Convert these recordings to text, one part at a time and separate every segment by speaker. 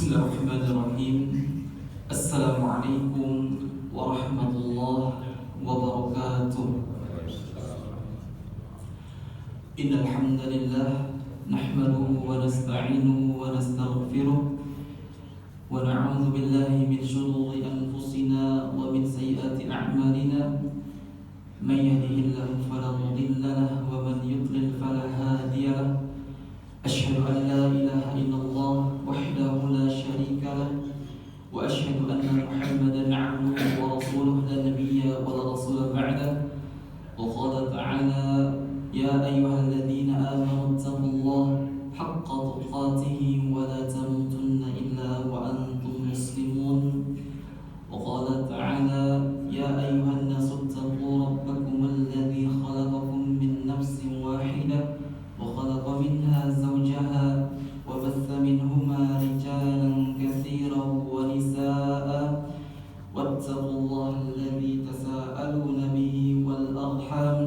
Speaker 1: Bismillahirrahmanirrahim. Assalamualaikum warahmatullahi wabarakatuh. Innal hamdalillah nahmaduhu wa nasta'inuhu wa nastaghfiruh wa na'udzu billahi min shururi anfusina wa min sayyiati a'malina. Man yahdihillahu fala mudilla lahu wa man yudlil fala hadiya lahu. Asyhadu an la ilaha illallah wahdahu la syarika lah wa asyhadu anna Muhammadan 'abduhu wa rasuluhu la nabiyya wa la rasula ba'dah. Wa qala ta'ala ya ayyuhalladzina amanu taqullaha haqqa tuqatih wa la tamutunna illa wa antum muslimun. Wa qala ta'ala ya ayyuhan nasu taqu rabbakum alladzi khalaqakum min nafsin wahidah وخلق منها زوجها وبث منهما رجالا كثيرا ونساء واتقوا الله الذي تساءلون به والأرحام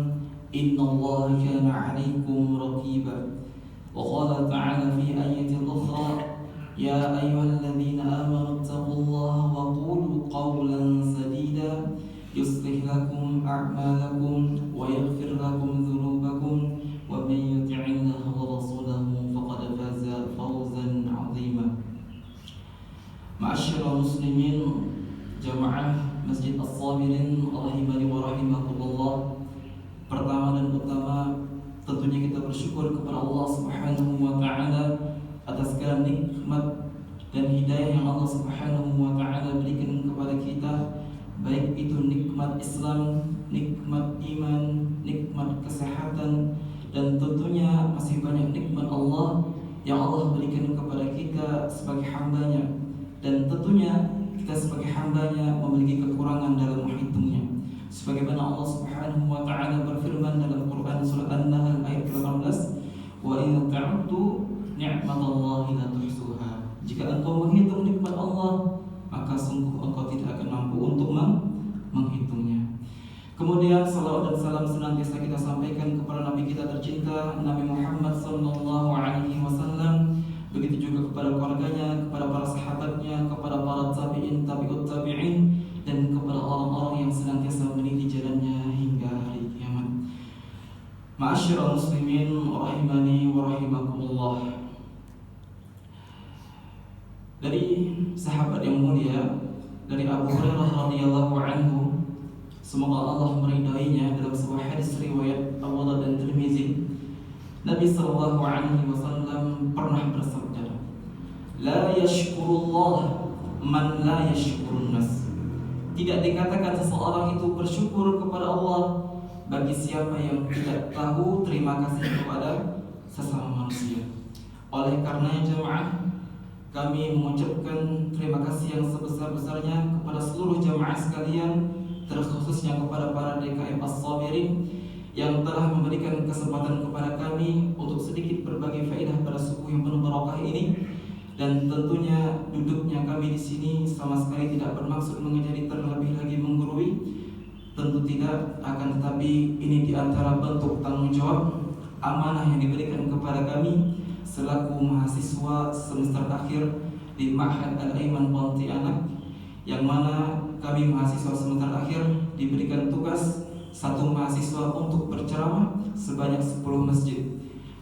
Speaker 1: إن الله كان عليكم رقيبا. وقال تعالى في آية أخرى يا أيها الذين آمنوا اتقوا الله وقولوا قولا سديدا يصلح لكم أعمالكم ويغفر لكم ذنوبكم ومن يطع الله ورسوله فقد فاز فوزا عظيما. Ma'asyiral muslimin jamaah Masjid As-Sabirin rahimani wa rahimakumullah. Pertama dan utama tentunya kita bersyukur kepada Allah Subhanahu wa taala atas segala nikmat dan hidayah yang Allah Subhanahu wa taala berikan kepada kita, baik itu nikmat Islam, nikmat iman, nikmat kesehatan, dan tentunya masih banyak nikmat Allah yang Allah berikan kepada kita sebagai hambanya. Dan tentunya kita sebagai hambanya memiliki kekurangan dalam menghitungnya. Sebagaimana Allah Subhanahu wa taala berfirman dalam Quran surah An-Nahl ayat 18, "Wa in ta'uddu ni'matallahi la tuhsuha." Jika engkau menghitung nikmat Allah, maka sungguh engkau tidak akan mampu untuk menghitungnya. Kemudian salawat dan salam senantiasa kita sampaikan kepada Nabi kita tercinta, Nabi Muhammad sallallahu alaihi wasallam, begitu juga kepada keluarganya, kepada para sahabatnya, kepada para tabi'in, tabi'ut tabi'in, dan kepada orang-orang yang senantiasa meniti jalannya hingga hari kiamat. Ma'asyiral muslimin rahimani wa rahimakumullah. Dari sahabat yang mulia, dari Abu Hurairah radhiyallahu anhu, semoga Allah meridainya, dalam sebuah hadis riwayat Abu Dawud dan Tirmizi, Nabi sallallahu alaihi wasallam pernah bersabda, "La yashkurullah man la yashkurun nas." Tidak dikatakan seseorang itu bersyukur kepada Allah bagi siapa yang tidak tahu terima kasih kepada sesama manusia. Oleh karenanya jemaah, kami mengucapkan terima kasih yang sebesar-besarnya kepada seluruh jemaah sekalian, terkhususnya kepada para DKM As-Sabirin yang telah memberikan kesempatan kepada kami untuk sedikit berbagi faedah pada subuh yang penuh barokah ini. Dan tentunya duduknya kami di sini sama sekali tidak bermaksud mengajari, terlebih lagi menggurui, tentu tidak, akan tetapi ini diantara bentuk tanggung jawab amanah yang diberikan kepada kami selaku mahasiswa semester akhir di Ma'had Al-Aiman Pontianak, yang mana kami mahasiswa semester akhir diberikan tugas satu mahasiswa untuk berceramah sebanyak 10 masjid.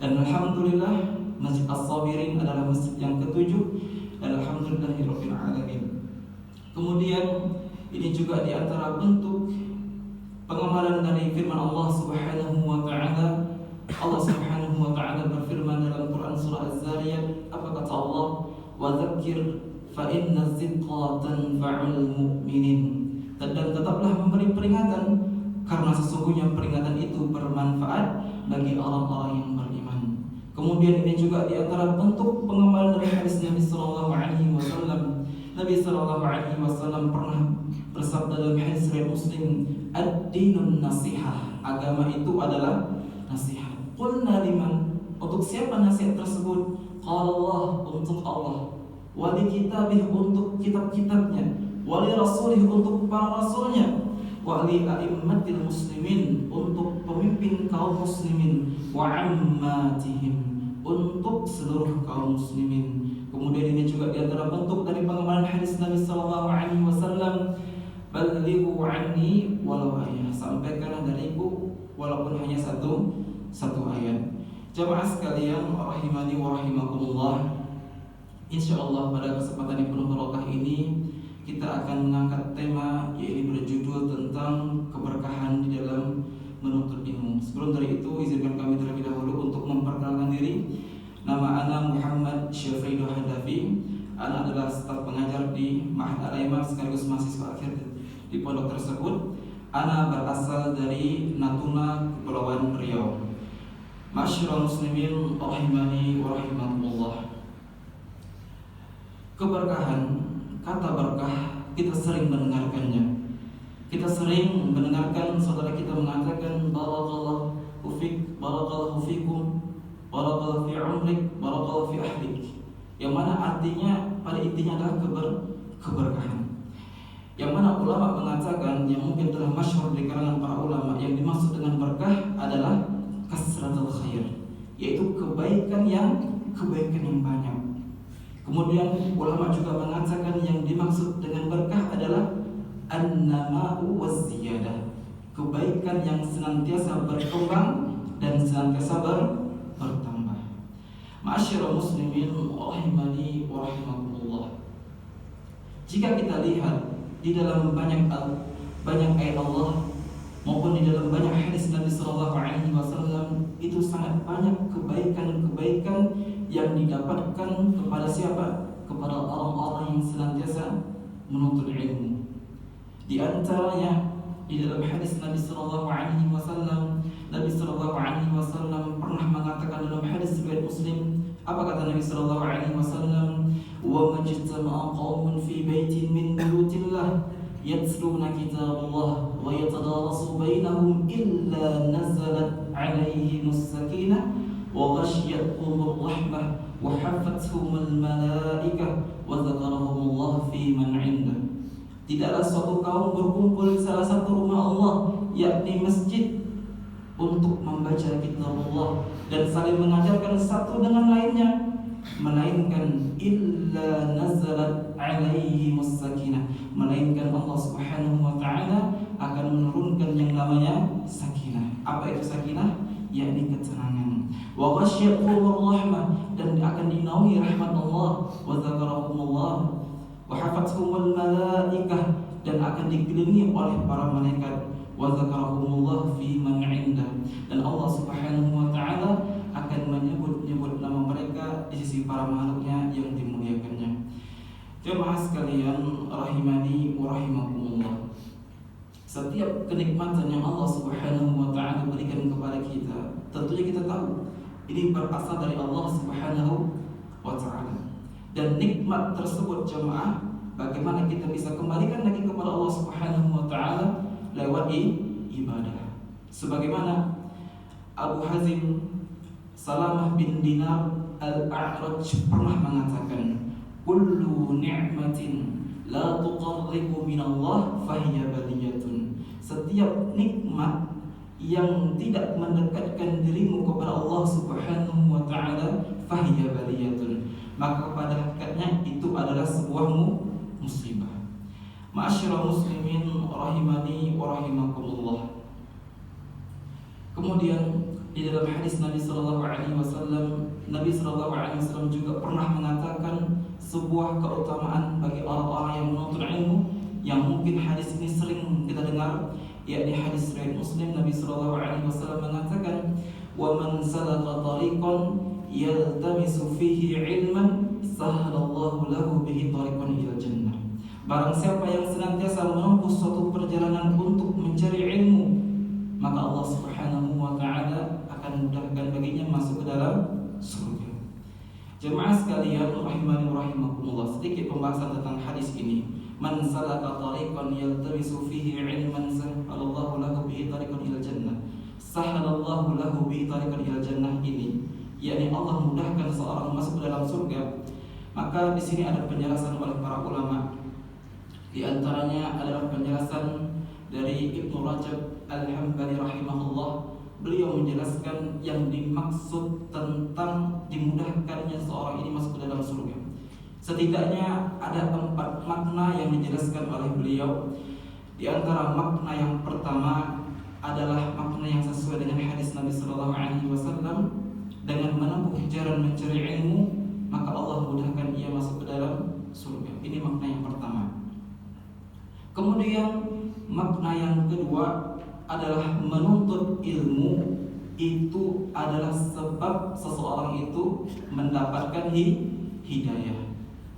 Speaker 1: Dan alhamdulillah Masjid As-Sabirin adalah masjid yang ke-7. Dan alhamdulillahirabbil alamin. Kemudian ini juga di antara bentuk pengamalan dari firman Allah Subhanahu wa taala. Allah Subhanahu wa taala berfirman dalam Quran surah Az-Zariyat, apa kata Allah? "Wa dzakir fa inna dzikra tanfa'ul mu'minin." Dan tetaplah memberi peringatan, karena sesungguhnya peringatan itu bermanfaat bagi orang-orang yang beriman. Kemudian ini juga di antara bentuk pengamalan dari hadis Nabi sallallahu alaihi wasallam. Nabi sallallahu alaihi wasallam pernah bersabda dalam hadis riwayat Muslim, "Ad-dinun nasihah." Agama itu adalah nasihat. Qulna liman? Untuk siapa nasihat tersebut? Qala Allah, untuk Allah. Wa li kitabih, untuk kitab-kitabnya. Wa li rasulih, untuk para rasulnya. Wa li a'immatil muslimin, untuk pemimpin kaum muslimin. Wa ammatihim, untuk seluruh kaum muslimin. Kemudian ini juga di antara bentuk dari pengembangan hadis Nabi sallallahu alaihi wasallam, balighu anni walau ayat, sampaikanlah dariku walaupun hanya satu ayat. Jamaah sekalian rahimani wa rahimakumullah, insyaallah pada kesempatan yang penuh barokah ini kita akan mengangkat tema yaitu berjudul tentang keberkahan di dalam menuntut ilmu. Sebelum dari itu izinkan kami terlebih dahulu untuk memperkenalkan diri. Nama ana Muhammad Syafrido Hadafi. Ana adalah staf pengajar di Ma'had Al-Aimah sekaligus mahasiswa akhir di pondok tersebut. Ana berasal dari Natuna, Kepulauan Riau. Masyarul muslimin rahimani wa rahimakumullah. Keberkahan, kata berkah kita sering mendengarkannya. Kita sering mendengarkan saudara kita mengatakan barakallahu fik, barakallahu fikum, barakallahu fi umrik, barakallahu fi ahlik. Yang mana artinya pada intinya adalah keberkahan. Yang mana ulama mengatakan, yang mungkin telah masyhur di kalangan para ulama, yang dimaksud dengan berkah adalah kasratul khair, yaitu kebaikan yang banyak. Kemudian ulama juga mengatakan yang dimaksud dengan berkah adalah an-nama'u waz-ziyadah, kebaikan yang senantiasa berkembang dan senantiasa bertambah. Ma'asyiral muslimin rahimani wa rahimakumullah. Jika kita lihat di dalam banyak ayat Allah maupun di dalam banyak hadis Nabi sallallahu alaihi wasallam, itu sangat banyak kebaikan-kebaikan yang didapatkan kepada siapa? Kepada orang-orang yang senantiasa menuntut ilmu. Di antaranya di dalam hadis Nabi sallallahu alaihi wasallam, Nabi sallallahu alaihi wasallam pernah mengatakan dalam hadis riwayat Muslim, apa kata Nabi sallallahu alaihi wasallam? Wa majtama'a qaumun fi baitin min buyutillah yatluna kitaballah wa yatadarasu bainahum illa nazalat alaihimus sakinah wa ghashiyatuhumur rahmah wa hafathumul malaikah wa dzakarahumullah fi man 'indah. Tidaklah suatu kaum berkumpul di salah satu rumah Allah, yakni masjid, untuk membaca kitab Allah dan saling mengajarkan satu dengan lainnya, melainkan illa nazalat alaihimus sakinah, melainkan Allah Subhanahu wa taala akan menurunkan yang namanya sakinah. Apa itu sakinah? Yakni ketenangan. Wa ghasyiyatuhumur rahmah, dan akan dinaungi rahmat Allah, wa dzakarahumullah wa hafathumul malaikah, dan akan dikelilingi oleh para malaikat, wa dzakarahumullah fi man 'indah, dan Allah Subhanahu wa taala akan menyebut nama mereka di sisi para makhluknya yang dimuliakannya. Jemaah sekalian rahimani wa rahimakumullah. Setiap kenikmatan yang Allah Subhanahu wa taala berikan kepada kita, tentunya kita tahu ini berasal dari Allah Subhanahu wa taala. Dan nikmat tersebut jemaah, bagaimana kita bisa kembalikan lagi kepada Allah Subhanahu wa taala lewat ibadah. Sebagaimana Abu Hazim Salamah bin Dinar Al-A'raj pernah mengatakan, kullu ni'matin la tuqarribu minallah fahiya baliyatun. Setiap nikmat yang tidak mendekatkan dirimu kepada Allah Subhanahu wa taala fahiya baliyatun, maka pada hakikatnya itu adalah sebuah musibah. Ma'asyiral muslimin rahimani wa rahimakumullah. Kemudian di dalam hadis Nabi sallallahu alaihi wasallam, Nabi sallallahu alaihi wasallam juga pernah mengatakan sebuah keutamaan bagi orang-orang yang menuntut ilmu, yang mungkin hadis ini sering kita dengar, yakni hadis riwayat Muslim. Nabi sallallahu alaihi wasallam mengatakan, "Wa man salaka tariqan yaltamisu fihi ilman, sahhalallahu lahu bihi tariqan ila jannah." Barang siapa yang senantiasa menempuh suatu perjalanan untuk mencari ilmu, maka Allah Subhanahu wa taala akan mudahkan baginya masuk ke dalam surga. Jemaah sekalian rahimani wa rahimakumullah, sedikit pembahasan tentang hadis ini. Man salaka tariqan yaltamisu fihi ilman, sahhalallahu lahu bihi tariqan ila jannah. Sahhalallahu lahu bihi tariqan ila jannah ini, yakni Allah mudahkan seorang masuk ke dalam surga. Maka di sini ada penjelasan oleh para ulama. Di antaranya adalah penjelasan dari Ibnu Rajab Al-Hambali rahimahullah. Beliau menjelaskan yang dimaksud tentang dimudahkannya seorang ini masuk ke dalam surga. Setidaknya ada 4 makna yang dijelaskan oleh beliau. Di antara makna yang pertama adalah makna yang sesuai dengan hadis Nabi sallallahu alaihi wasallam, dengan menempuh jalan mencari ilmu maka Allah mudahkan ia masuk ke dalam surga. Ini makna yang pertama. Kemudian makna yang kedua adalah menuntut ilmu itu adalah sebab seseorang itu mendapatkan hidayah.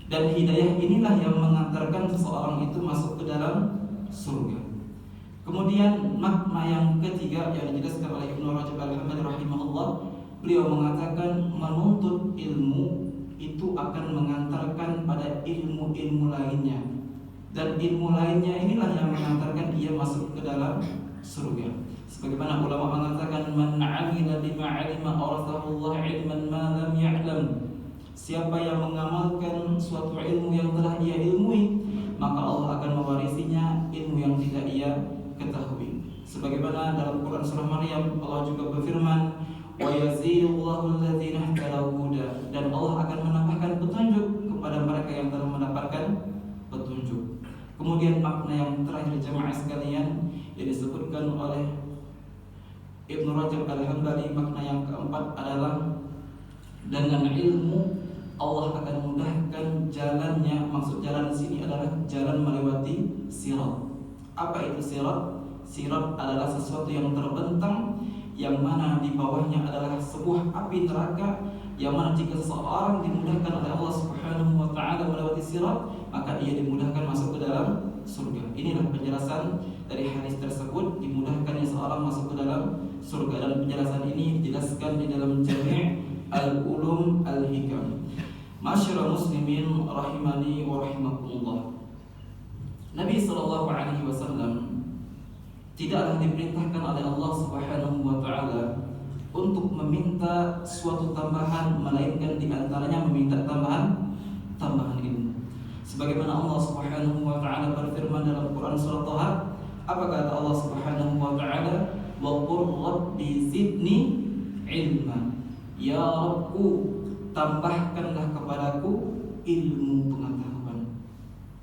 Speaker 1: Dan hidayah inilah yang mengantarkan seseorang itu masuk ke dalam surga. Kemudian makna yang ketiga yang dijelaskan oleh Ibnu Rajab Al-Hambali rahimahullah, beliau mengatakan menuntut ilmu itu akan mengantarkan pada ilmu-ilmu lainnya, dan ilmu lainnya inilah yang mengantarkan ia masuk ke dalam surga. Sebagaimana ulama mengatakan man 'amila bima 'alima awrathahullah 'ilman ma lam ya'lam. Siapa yang mengamalkan suatu ilmu yang telah ia ilmui, maka Allah akan mewarisinya ilmu yang tidak ia ketahui. Sebagaimana dalam Quran surah Maryam Allah juga berfirman, wa yazidullahu alladzina ihtadaw huda, dan Allah akan menambahkan petunjuk kepada mereka yang telah mendapatkan petunjuk. Kemudian makna yang terakhir jemaah sekalian yang disebutkan oleh Ibnu Rajab Al-Hambali, makna yang keempat adalah dengan ilmu Allah akan mudahkan jalannya. Maksud jalan di sini adalah jalan melewati sirat. Apa itu sirat? Sirat adalah sesuatu yang terbentang, yang mana di bawahnya adalah sebuah api neraka, yang mana jika seseorang dimudahkan oleh Allah Subhanahu wa taala melewati sirat, maka ia dimudahkan masuk ke dalam surga. Inilah penjelasan dari hadis tersebut, dimudahkannya seorang masuk ke dalam surga, dan penjelasan ini dijelaskan di dalam Jami' Al-Ulum Al-Hikam. Masyaallah muslimin rahimani wa rahimakumullah. Nabi sallallahu alaihi wasallam tidaklah diperintahkan oleh Allah Subhanahu wa taala untuk meminta suatu tambahan, melainkan di antaranya meminta tambahan ilmu. Sebagaimana Allah Subhanahu wa taala berfirman dalam Quran surah Thaha, apa kata Allah Subhanahu wa taala? Wa qur rabbi zidni ilma. Ya Rabbku, tambahkanlah kepadaku ilmu pengetahuan.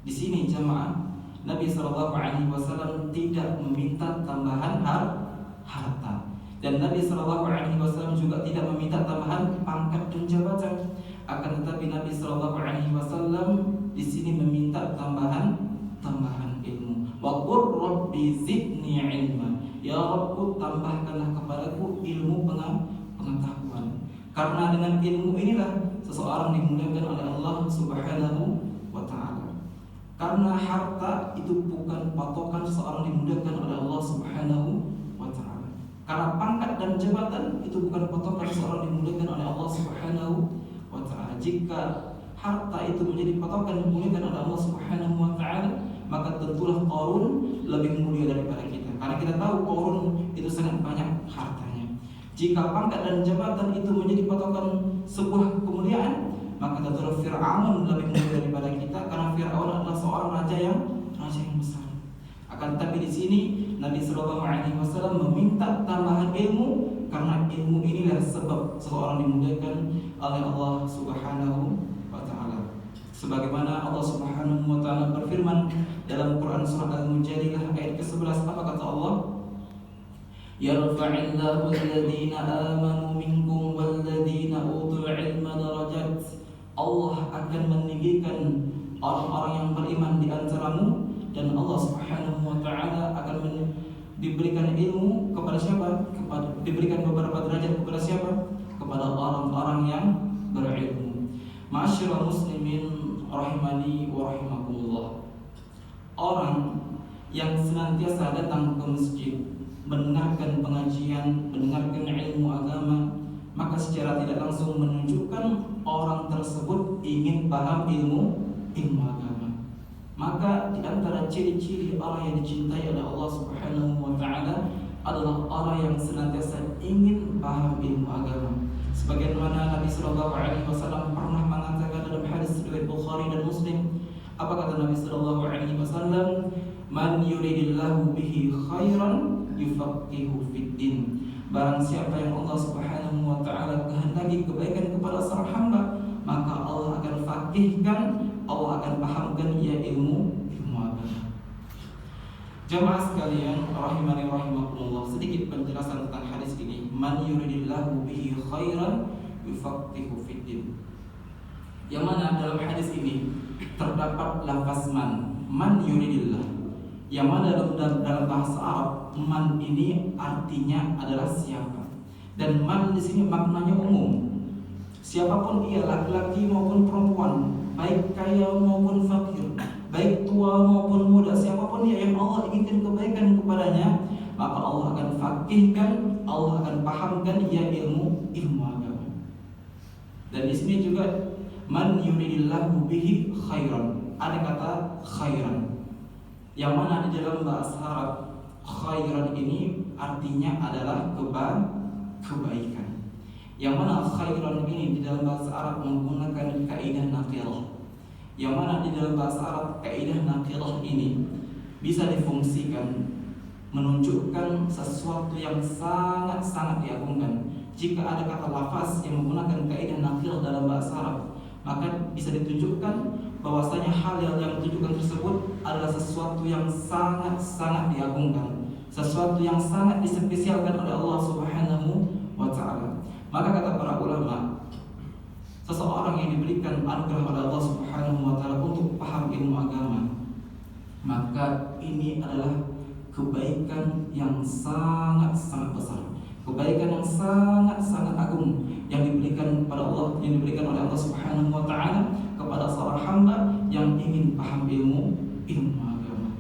Speaker 1: Di sini jemaah, Nabi sallallahu alaihi wasallam tidak meminta tambahan harta, dan Nabi sallallahu alaihi wasallam juga tidak meminta tambahan pangkat dan jabatan. Akan tetapi Nabi sallallahu alaihi wasallam di sini meminta tambahan ilmu. Wa qur rabbi zidni ilma. Ya Rabbku, tambahkanlah kepadaku ilmu pengetahuan. Karena dengan ilmu inilah seseorang dimudahkan oleh Allah Subhanahu wa taala. Karena harta itu bukan patokan seseorang dimudahkan oleh Allah Subhanahu wa taala. Karena pangkat dan jabatan itu bukan patokan seseorang dimudahkan oleh Allah Subhanahu wa taala. Jika harta itu menjadi patokan dimudahkan oleh Allah Subhanahu wa taala, maka tentulah Qarun lebih mulia daripada kita. Karena kita tahu Qarun itu sangat banyak hartanya. Jika pangkat dan jabatan itu menjadi patokan sebuah kemuliaan, maka tentulah Fir'aun lebih mulia daripada kita, karena Fir'aun adalah seorang raja yang besar. Akan tetapi di sini Nabi sallallahu alaihi wasallam meminta tambahan ilmu, karena ilmu inilah sebab seseorang dimudahkan oleh Allah Subhanahu wa taala. Sebagaimana Allah Subhanahu wa taala berfirman dalam Quran surah Al-Mujadilah ayat ke-11, apa kata Allah? Yarfa'illahu alladhina amanu minkum walladhina utul ilma darajat. Allah akan meninggikan orang-orang yang beriman di antaramu, dan Allah Subhanahu wa taala akan diberikan ilmu kepada siapa? Diberikan beberapa derajat kepada siapa? Kepada orang-orang yang berilmu. Ma'asyiral muslimin rahimani wa rahimakumullah. Orang yang senantiasa datang ke masjid, mendengarkan pengajian, mendengarkan ilmu agama, maka secara tidak langsung menunjukkan orang tersebut ingin paham ilmu agama. Maka di antara ciri-ciri orang yang dicintai oleh Allah Subhanahu wa taala adalah orang yang senantiasa ingin paham ilmu agama. Sebagaimana Nabi sallallahu alaihi wasallam pernah mengatakan dalam hadis riwayat Bukhari dan Muslim, apa kata Nabi sallallahu alaihi wasallam? Man yuridillahu bihi khairan yufaqihu fid din. Barang siapa yang Allah Subhanahu wa taala kehendaki kebaikan kepada seorang hamba, maka Allah akan fakihkan, Allah akan pahamkan ia ilmu agama. Jamaah sekalian rahimani rahimakumullah, sedikit penjelasan tentang hadis ini. Man yuridillahu bihi khairan yufaqihu fiddin. Yang mana dalam hadis ini terdapat lafaz man yuridillah. Yang mana dalam bahasa Arab man ini artinya adalah siapa. Dan man di sini maknanya umum. Siapapun ia, laki-laki maupun perempuan, baik kaya maupun fakir, baik tua maupun muda, siapapun dia yang Allah inginkan kebaikan kepadanya, maka Allah akan fakihkan, Allah akan pahamkan ia ilmu agama. Dan di sini juga man yuridillahu bihi khairan. Ada kata khairan, yang mana di dalam bahasa Arab khairan ini artinya adalah kebaikan. Yang mana khairan ini di dalam bahasa Arab menggunakan kaidah nakirah. Yang mana di dalam bahasa Arab kaidah nakirah ini bisa difungsikan menunjukkan sesuatu yang sangat diagungkan. Jika ada kata lafaz yang menggunakan kaidah nakirah dalam bahasa Arab, maka bisa ditunjukkan bahwasanya hal yang ditunjukkan tersebut adalah sesuatu yang sangat diagungkan, sesuatu yang sangat dispesialkan oleh Allah Subhanahu wa taala. Maka kata para ulama, seseorang yang diberikan anugerah oleh Allah Subhanahu wa taala untuk paham ilmu agama, maka ini adalah kebaikan yang sangat besar, kebaikan yang sangat agung yang diberikan pada Allah, yang diberikan oleh Allah Subhanahu wa taala kepada seorang hamba yang ingin paham ilmu agama.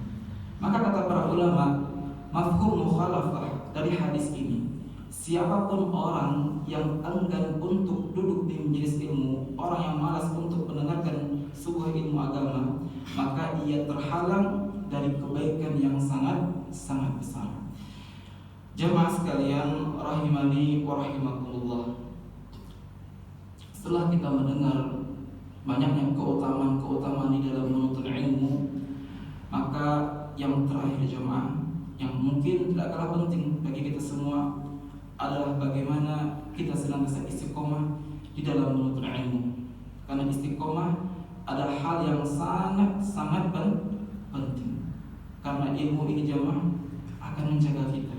Speaker 1: Maka kata para ulama, mafhum mukhalafah dari hadis ini, siapapun orang yang enggan untuk duduk di majelis ilmu, orang yang malas untuk mendengarkan sebuah ilmu agama, maka ia terhalang dari kebaikan yang sangat besar. Jamaah sekalian rahimani wa rahimakumullah, setelah kita mendengar banyaknya keutamaan di dalam menuntut ilmu, maka yang terakhir jamaah, yang mungkin tidak kalah penting bagi kita semua, adalah bagaimana kita senantiasa istiqomah di dalam menuntut ilmu. Karena istiqomah adalah hal yang sangat penting. Karena ilmu ini jamaah akan menjaga kita.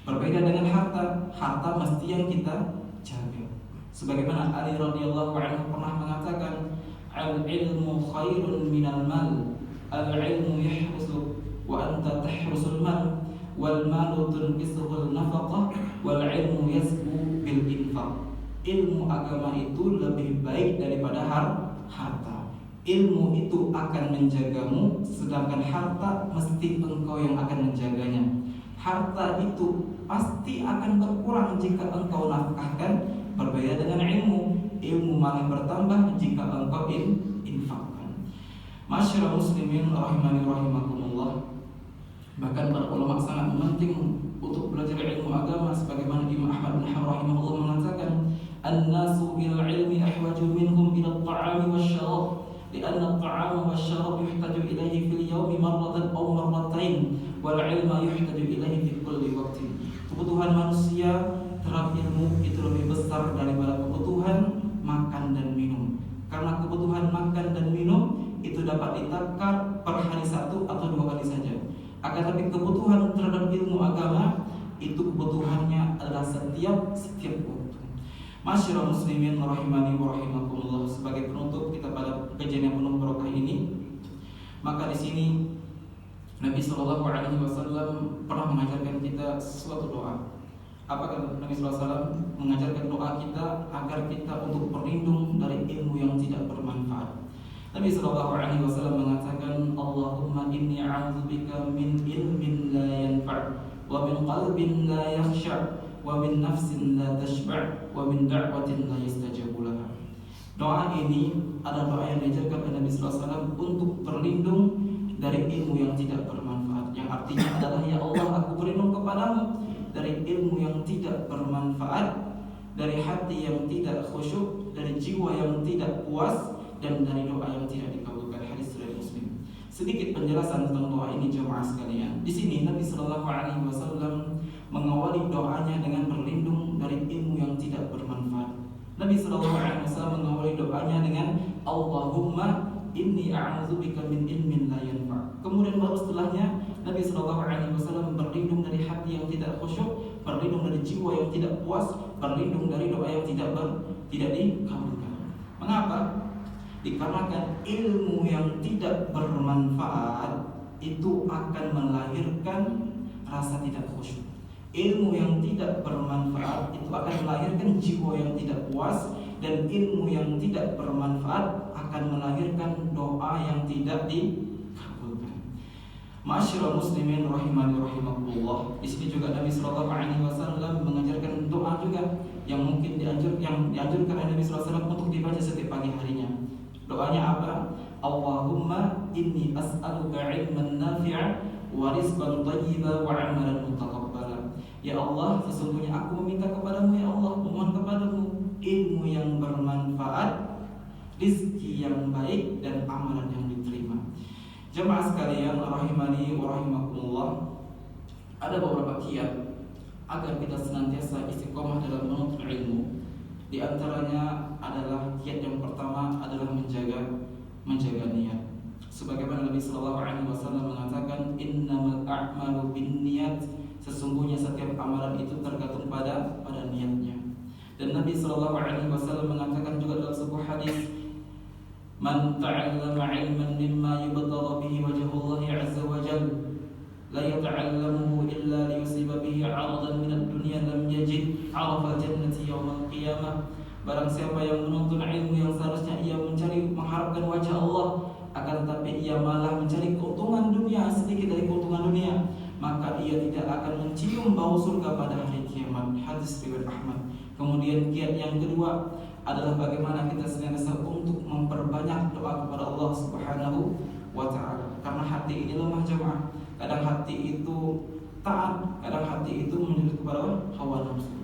Speaker 1: Berbeda dengan harta mesti yang kita jaga. Sebagaimana Ali radhiyallahu anhu pernah mengatakan, al-ilmu khairun minal mal, al-ilmu yahrusu wa anta tahrusul mal, wal malu tunqisuhul nafaqah, wal ilmu yasbu bil infaq. Ilmu agama itu lebih baik daripada harta. Ilmu itu akan menjagamu, sedangkan harta mesti engkau yang akan menjaganya. Harta itu pasti akan berkurang jika engkau nafkahkan. Berbeda dengan ilmu malah bertambah jika engkau infakkan. Masyarakat muslimin rahimani rahimakumullah, bahkan para ulama sangat penting untuk belajar ilmu agama. Sebagaimana Imam Ahmad bin Hanbal rahimahullah mengatakan, an-nasu bil ilmi ahwaju minhum ila at-ta'ami wasyarab, lianna at-ta'ama wasyarab yuhtaju ilaihi fil yawmi marratan aw marratain, wal ilma yuhtaju ilaihi fi kulli waqtin. Kebutuhan manusia terhadap ilmu itu lebih besar daripada kebutuhan makan dan minum. Karena kebutuhan makan dan minum itu dapat ditakar per hari 1 atau 2 kali saja. Akan tapi kebutuhan terhadap ilmu agama itu kebutuhannya adalah setiap waktu. Masyarakat muslimin rahimani wa rahimakumullah, sebagai penutup kita pada kajian yang penuh barokah ini, maka di sini Nabi sallallahu alaihi wasallam pernah mengajarkan kita suatu doa. Apakah Nabi SAW mengajarkan doa kita agar kita untuk berlindung dari ilmu yang tidak bermanfaat? Nabi SAW mengatakan, Allahumma inni a'udzubika min ilmin la yanfa', wa min qalbin la yakhsha', wa min nafsin la tashba', wa min da'watin la yastajabu laha. Doa ini adalah doa yang diajarkan oleh Nabi SAW untuk berlindung dari ilmu yang tidak bermanfaat. Yang artinya adalah, ya Allah, aku berlindung kepadamu dari ilmu yang tidak bermanfaat, dari hati yang tidak khusyuk, dari jiwa yang tidak puas, dan dari doa yang tidak dikabulkan. Hadis riwayat Muslim. Sedikit penjelasan tentang doa ini jemaah sekalian. Di sini Nabi sallallahu alaihi wasallam mengawali doanya dengan berlindung dari ilmu yang tidak bermanfaat. Nabi SAW mengawali doanya dengan Allahumma inni a'udzubika min ilmin la yanfa'. Kemudian baru setelahnya Nabi SAW berlindung dari hati yang tidak khusyuk, berlindung dari jiwa yang tidak puas, berlindung dari doa yang tidak dikabulkan. Mengapa? Dikarenakan ilmu yang tidak bermanfaat itu akan melahirkan rasa tidak khusyuk. Ilmu yang tidak bermanfaat itu akan melahirkan jiwa yang tidak puas, dan ilmu yang tidak bermanfaat akan melahirkan doa yang tidak dikabulkan. Ma'asyiral muslimin rahimani rahimakumullah. Di sini juga Nabi sallallahu alaihi wasallam mengajarkan doa juga yang mungkin dianjurkan oleh Nabi sallallahu alaihi wasallam untuk dibaca setiap pagi harinya. Doanya apa? Allahumma inni as'aluka ilman nafi'a wa rizqan thayyiban wa 'amalan mutaqabbala. Ya Allah, sesungguhnya aku meminta kepadamu, ya Allah, memohon kepadamu ilmu yang bermanfaat, rizki yang baik, dan amalan yang diterima. Jemaah sekalian rahimani wa rahimakumullah, ada beberapa kiat agar kita senantiasa istiqomah dalam menuntut ilmu. Di antaranya adalah kiat yang pertama adalah menjaga niat. Sebagaimana Nabi sallallahu alaihi wasallam mengatakan, innamal a'malu binniyat, sesungguhnya setiap amalan itu tergantung pada niatnya. Dan Nabi sallallahu alaihi wasallam mengatakan juga dalam sebuah hadis, man ta'allama 'ilman mimma yubtagha bihi wajhullah 'azza wa jalla la yata'allamuhu illa liyusiba bihi 'aradan min ad-dunya lam yajid 'arafa al-jannati yawm al-qiyamah. Barang siapa yang menuntut ilmu yang seharusnya ia mengharapkan wajah Allah, akan tetapi ia malah mencari keuntungan dunia, sedikit dari keuntungan dunia, maka ia tidak akan mencium bau surga pada hari kiamat. Hadis riwayat Ahmad. Kemudian kiat yang kedua adalah bagaimana kita senantiasa untuk memperbanyak doa kepada Allah Subhanahu wa ta'ala. Karena hati ini lemah jemaah. Kadang hati itu taat, kadang hati itu menuju kepada hawa nafsu.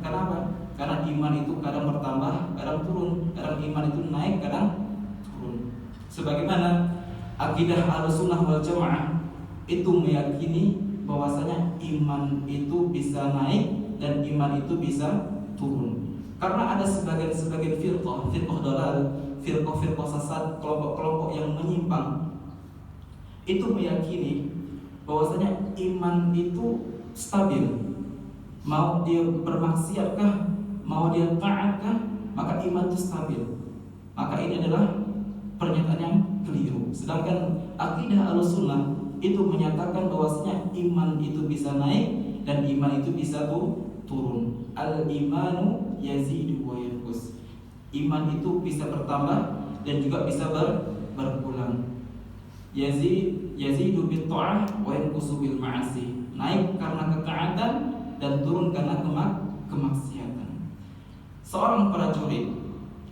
Speaker 1: Kenapa? Karena iman itu kadang bertambah, kadang turun. Kadang iman itu naik, kadang turun. Sebagaimana akidah Ahlussunnah wal Jamaah itu meyakini bahwasanya iman itu bisa naik dan iman itu bisa turun. Karena ada sebagian firqah dalal, firqah sesat, kelompok-kelompok yang menyimpang itu meyakini bahwasanya iman itu stabil. Mau dia bermaksiatkah, mau dia taatkah, maka iman itu stabil. Maka ini adalah pernyataan yang keliru. Sedangkan akidah Ahlussunnah itu menyatakan bahwasanya iman itu bisa naik dan iman itu bisa turun. Al-imanu yazidu wa yanqus. Iman itu bisa bertambah dan juga bisa berkurang. Yazidu bit ta'ah wa yanqusu bil ma'asi. Naik karena ketaatan dan turun karena kemaksiatan. Seorang prajurit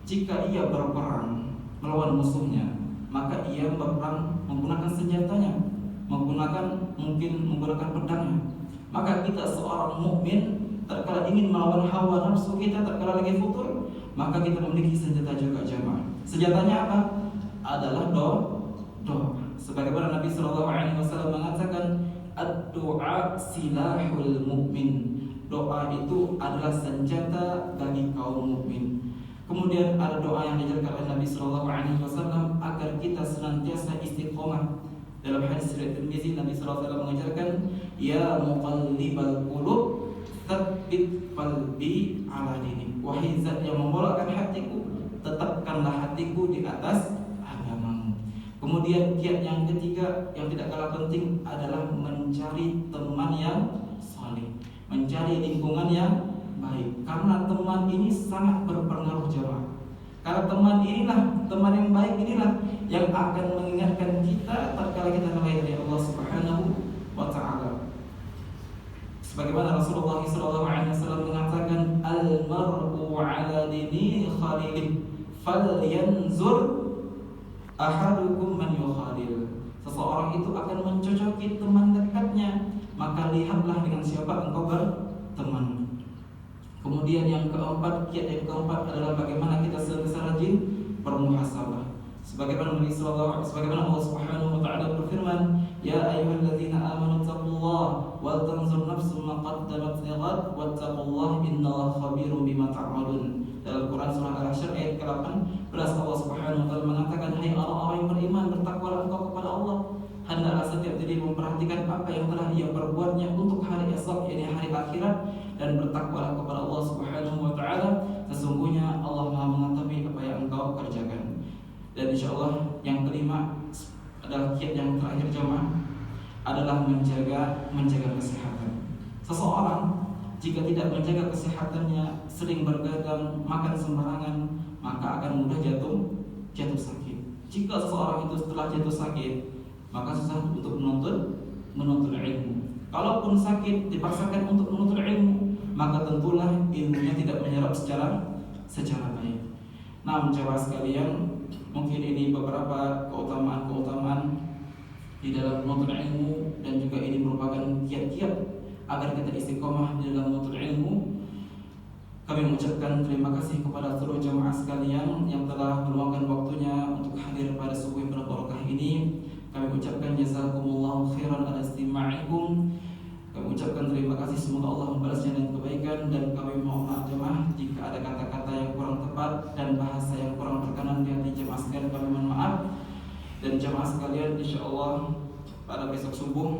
Speaker 1: jika ia berperang melawan musuhnya, maka ia berperang menggunakan senjatanya, menggunakan pedangnya. Maka kita seorang mukmin tatkala ingin melawan hawa nafsu kita, tatkala lagi futur, maka kita memiliki senjata juga jemaah. Senjatanya apa? Adalah doa. Sebagaimana Nabi sallallahu alaihi wasallam mengatakan, ad-du'a silahul mu'min. Doa itu adalah senjata bagi kaum mukmin. Kemudian ada doa yang diajarkan oleh Nabi sallallahu alaihi wasallam agar kita senantiasa istiqomah. Dalam hadis riwayat Tirmizi, Nabi sallallahu alaihi wasallam mengajarkan, ya muqallibal qulub, tsabbit qalbi ala dinik. Wahai zat yang membolakkan hatiku, tetapkanlah hatiku di atas agamamu. Kemudian kiat yang ketiga yang tidak kalah penting adalah mencari teman yang saleh, mencari lingkungan yang baik. Karena teman ini sangat berpengaruh jemaah. Karena teman yang baik inilah yang akan mengingatkan kita tatkala kita lalai dari Allah Subhanahu wa ta'ala. Sebagaimana Rasulullah SAW mengatakan, al-mar'u 'ala dini khalilih falyanzur ahadukum man yukhalil. Seseorang itu akan mencocoki teman dekatnya, maka lihatlah dengan siapa engkau berteman. Kemudian yang keempat, kiat yang keempat adalah bagaimana kita senantiasa rajin bermuhasabah. Sebagaimana Allah Subhanahu wa ta'ala berfirman, ya ayyuhalladzina amanu taqullaha wal tanzur nafsum ma qaddamat lighad wattaqullaha innallaha khabirum bima ta'malun. Dalam Quran surah Al-Hasyr ayat ke-8, Allah Subhanahu wa taala mengatakan, hai orang-orang yang beriman, bertakwalah engkau kepada Allah. Hendaklah setiap diri memperhatikan apa yang telah ia perbuatnya untuk hari esok, yakni hari akhirat, dan bertakwalah kepada Allah Subhanahu wa taala. Sesungguhnya Allah Maha mengetahui apa yang engkau kerjakan. Dan insyaallah yang kelima adalah kiat yang terakhir jemaah adalah menjaga kesehatan. Seseorang jika tidak menjaga kesehatannya, sering bergadang, makan sembarangan, maka akan mudah jatuh sakit. Jika seseorang itu setelah jatuh sakit, maka susah untuk menuntut ilmu. Kalaupun sakit dipaksakan untuk menuntut ilmu, maka tentulah ilmunya tidak menyerap secara baik. Nah, jemaah sekalian, mungkin ini beberapa keutamaan di dalam menuntut ilmu, dan juga ini merupakan kiat-kiat agar kita istiqomah di dalam menuntut ilmu. Kami mengucapkan terima kasih kepada seluruh jemaah sekalian yang telah meluangkan waktunya untuk hadir pada subuh yang berbarokah ini. Kami ucapkan jazakumullahu khairan ala istima'ikum. Kami ucapkan terima kasih, semoga Allah membalasnya dengan kebaikan, dan kami mohon maaf jemaah jika ada kata-kata yang kurang tepat dan bahasa yang kurang berkenan di hati jemaah sekalian. Kami mohon maaf. Dan jemaah sekalian, insyaallah pada besok subuh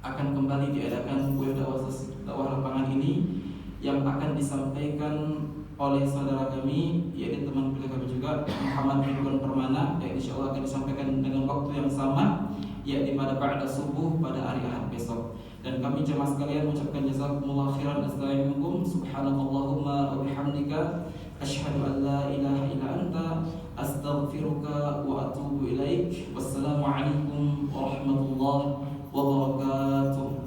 Speaker 1: akan kembali diadakan kuil dakwah lapangan ini yang akan disampaikan oleh saudara kami, yaitu teman kuliah kami juga, Muhammad Ridwan Permana, yang insyaallah akan disampaikan dengan waktu yang sama, yakni pada ba'da subuh pada hari Ahad besok. Dan kami jemaah sekalian mengucapkan jazakumullah khairan. Assalamualaikum subhanakallahumma wa bihamdika asyhadu an la ilaha illa anta astaghfiruka wa atubu ilaik. Wassalamualaikum warahmatullahi wabarakatuh.